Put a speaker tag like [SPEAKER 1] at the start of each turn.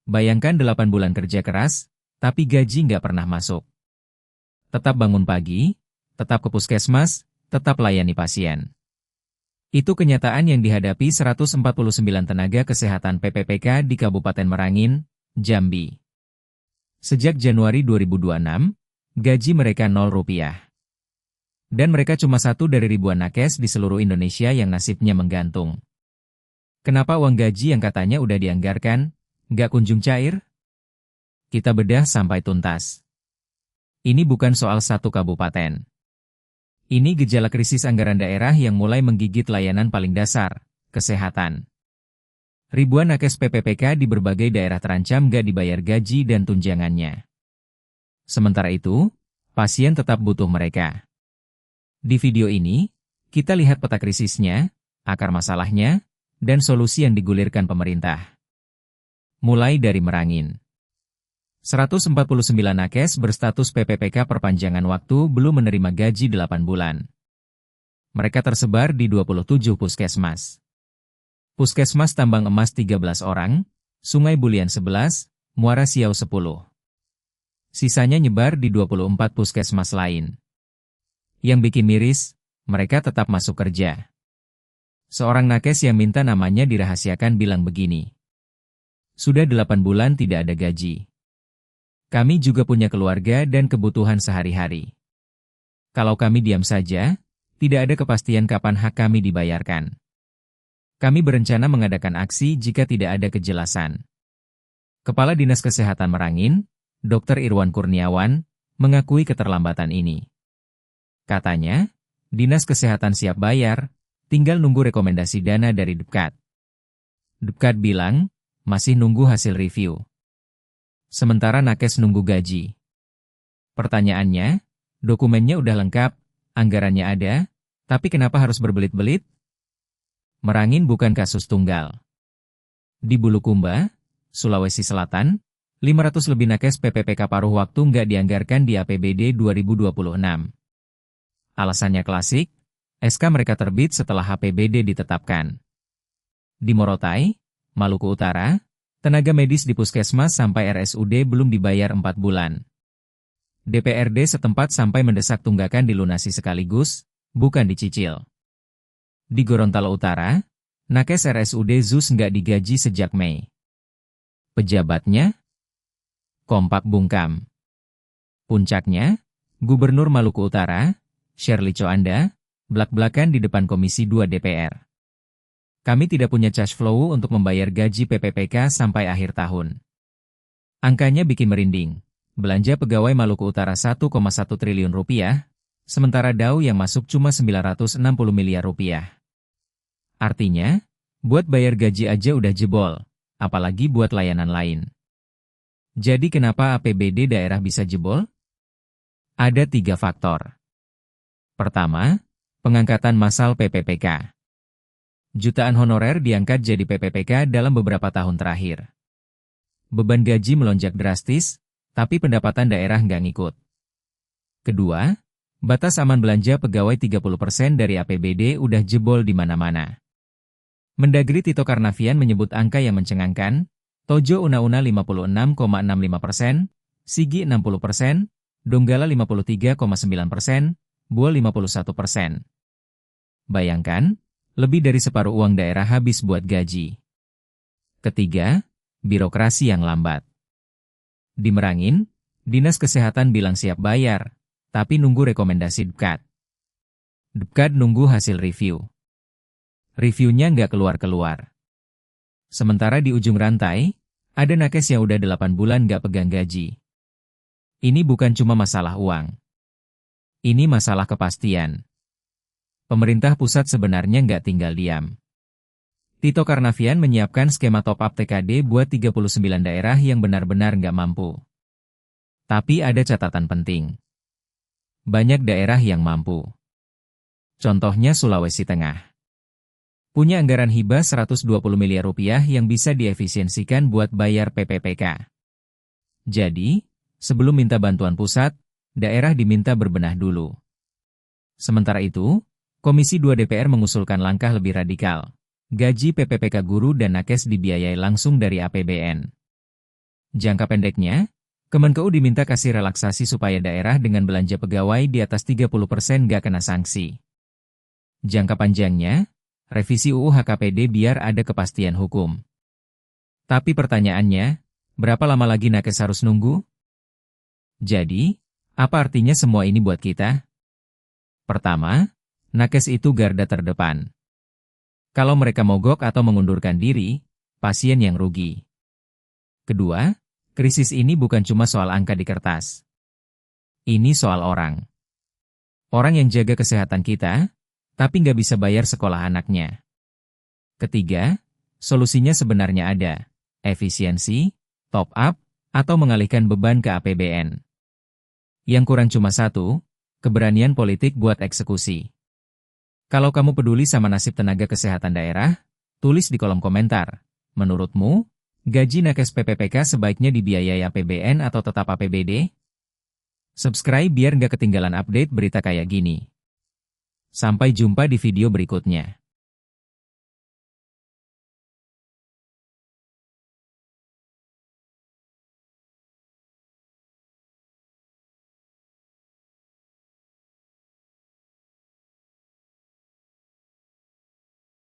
[SPEAKER 1] Bayangkan 8 bulan kerja keras, tapi gaji nggak pernah masuk. Tetap bangun pagi, tetap ke puskesmas, tetap layani pasien. Itu kenyataan yang dihadapi 149 tenaga kesehatan PPPK di Kabupaten Merangin, Jambi. Sejak Januari 2026, gaji mereka Rp0. Dan mereka cuma satu dari ribuan nakes di seluruh Indonesia yang nasibnya menggantung. Kenapa uang gaji yang katanya udah dianggarkan, nggak kunjung cair? Kita bedah sampai tuntas. Ini bukan soal satu kabupaten. Ini gejala krisis anggaran daerah yang mulai menggigit layanan paling dasar, kesehatan. Ribuan nakes PPPK di berbagai daerah terancam nggak dibayar gaji dan tunjangannya. Sementara itu, pasien tetap butuh mereka. Di video ini, kita lihat peta krisisnya, akar masalahnya, dan solusi yang digulirkan pemerintah. Mulai dari Merangin. 149 nakes berstatus PPPK perpanjangan waktu belum menerima gaji 8 bulan. Mereka tersebar di 27 puskesmas. Puskesmas Tambang Emas 13 orang, Sungai Bulian 11, Muara Siau 10. Sisanya nyebar di 24 puskesmas lain. Yang bikin miris, mereka tetap masuk kerja. Seorang nakes yang minta namanya dirahasiakan bilang begini. Sudah 8 bulan tidak ada gaji. Kami juga punya keluarga dan kebutuhan sehari-hari. Kalau kami diam saja, tidak ada kepastian kapan hak kami dibayarkan. Kami berencana mengadakan aksi jika tidak ada kejelasan. Kepala Dinas Kesehatan Merangin, Dr. Irwan Kurniawan, mengakui keterlambatan ini. Katanya, Dinas Kesehatan siap bayar, tinggal nunggu rekomendasi dana dari Depkat. Depkat bilang, masih nunggu hasil review. Sementara nakes nunggu gaji. Pertanyaannya, dokumennya udah lengkap, anggarannya ada, tapi kenapa harus berbelit-belit? Merangin bukan kasus tunggal. Di Bulukumba, Sulawesi Selatan, 500 lebih nakes PPPK paruh waktu nggak dianggarkan di APBD 2026. Alasannya klasik, SK mereka terbit setelah APBD ditetapkan. Di Morotai, Maluku Utara, tenaga medis di puskesmas sampai RSUD belum dibayar 4 bulan. DPRD setempat sampai mendesak tunggakan dilunasi sekaligus, bukan dicicil. Di Gorontalo Utara, nakes RSUD ZUS nggak digaji sejak Mei. Pejabatnya? Kompak bungkam. Puncaknya, Gubernur Maluku Utara, Shirley Coanda, blak-blakan di depan Komisi 2 DPR. Kami tidak punya cash flow untuk membayar gaji PPPK sampai akhir tahun. Angkanya bikin merinding. Belanja pegawai Maluku Utara 1,1 triliun rupiah, sementara DAU yang masuk cuma 960 miliar rupiah. Artinya, buat bayar gaji aja udah jebol, apalagi buat layanan lain. Jadi kenapa APBD daerah bisa jebol? Ada 3 faktor. Pertama, pengangkatan massal PPPK. Jutaan honorer diangkat jadi PPPK dalam beberapa tahun terakhir. Beban gaji melonjak drastis, tapi pendapatan daerah nggak ngikut. Kedua, batas aman belanja pegawai 30% dari APBD udah jebol di mana-mana. Mendagri Tito Karnavian menyebut angka yang mencengangkan, Tojo Una-Una 56,65%, Sigi 60%, Donggala 53,9%, Buol 51%. Bayangkan, lebih dari separuh uang daerah habis buat gaji. Ketiga, birokrasi yang lambat. Di Merangin, Dinas Kesehatan bilang siap bayar, tapi nunggu rekomendasi Depkat. Depkat nunggu hasil review. Reviewnya nggak keluar-keluar. Sementara di ujung rantai, ada nakes yang udah 8 bulan nggak pegang gaji. Ini bukan cuma masalah uang. Ini masalah kepastian. Pemerintah pusat sebenarnya nggak tinggal diam. Tito Karnavian menyiapkan skema top-up TKD buat 39 daerah yang benar-benar nggak mampu. Tapi ada catatan penting. Banyak daerah yang mampu. Contohnya Sulawesi Tengah. Punya anggaran hibah 120 miliar rupiah yang bisa diefisiensikan buat bayar PPPK. Jadi, sebelum minta bantuan pusat, daerah diminta berbenah dulu. Sementara itu, Komisi 2 DPR mengusulkan langkah lebih radikal. Gaji PPPK guru dan nakes dibiayai langsung dari APBN. Jangka pendeknya, Kemenkeu diminta kasih relaksasi supaya daerah dengan belanja pegawai di atas 30% nggak kena sanksi. Jangka panjangnya, revisi UU HKPD biar ada kepastian hukum. Tapi pertanyaannya, berapa lama lagi nakes harus nunggu? Jadi, apa artinya semua ini buat kita? Pertama, nakes itu garda terdepan. Kalau mereka mogok atau mengundurkan diri, pasien yang rugi. Kedua, krisis ini bukan cuma soal angka di kertas. Ini soal orang. Orang yang jaga kesehatan kita, tapi nggak bisa bayar sekolah anaknya. Ketiga, solusinya sebenarnya ada. Efisiensi, top up, atau mengalihkan beban ke APBN. Yang kurang cuma satu, keberanian politik buat eksekusi. Kalau kamu peduli sama nasib tenaga kesehatan daerah, tulis di kolom komentar. Menurutmu, gaji nakes PPPK sebaiknya dibiayai APBN atau tetap APBD? Subscribe biar nggak ketinggalan update berita kayak gini. Sampai jumpa di video berikutnya.